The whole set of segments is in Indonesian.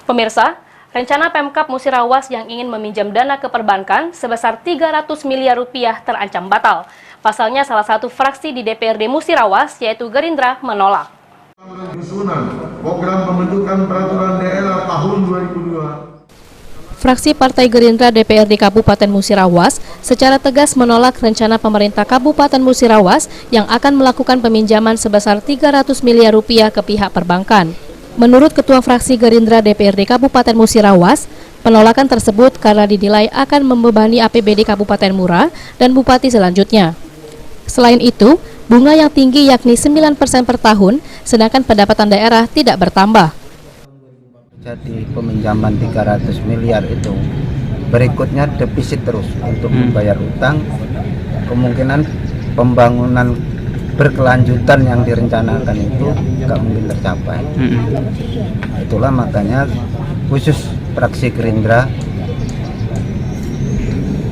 Pemirsa, rencana Pemkab Musirawas yang ingin meminjam dana ke perbankan sebesar 300 miliar rupiah terancam batal. Pasalnya salah satu fraksi di DPRD Musirawas, yaitu Gerindra, menolak. Program pembentukan peraturan daerah tahun 2002. Fraksi Partai Gerindra DPRD Kabupaten Musirawas secara tegas menolak rencana pemerintah Kabupaten Musirawas yang akan melakukan peminjaman sebesar 300 miliar rupiah ke pihak perbankan. Menurut Ketua Fraksi Gerindra DPRD Kabupaten Musirawas, penolakan tersebut karena dinilai akan membebani APBD Kabupaten Mura dan Bupati selanjutnya. Selain itu, bunga yang tinggi yakni 9% per tahun, sedangkan pendapatan daerah tidak bertambah. Jadi peminjaman 300 miliar itu berikutnya defisit terus untuk membayar utang, kemungkinan pembangunan berkelanjutan yang direncanakan itu nggak mungkin tercapai. Itulah makanya khusus fraksi Gerindra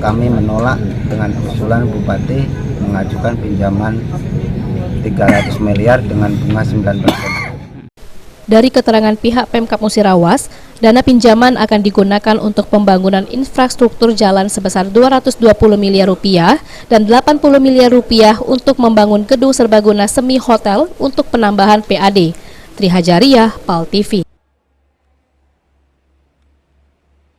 kami menolak dengan usulan Bupati mengajukan pinjaman 300 miliar dengan bunga 9%. Dari keterangan pihak Pemkab Musirawas, dana pinjaman akan digunakan untuk pembangunan infrastruktur jalan sebesar 220 miliar rupiah dan 80 miliar rupiah untuk membangun gedung serbaguna semi hotel untuk penambahan PAD. Tri Hajariah, PAL TV.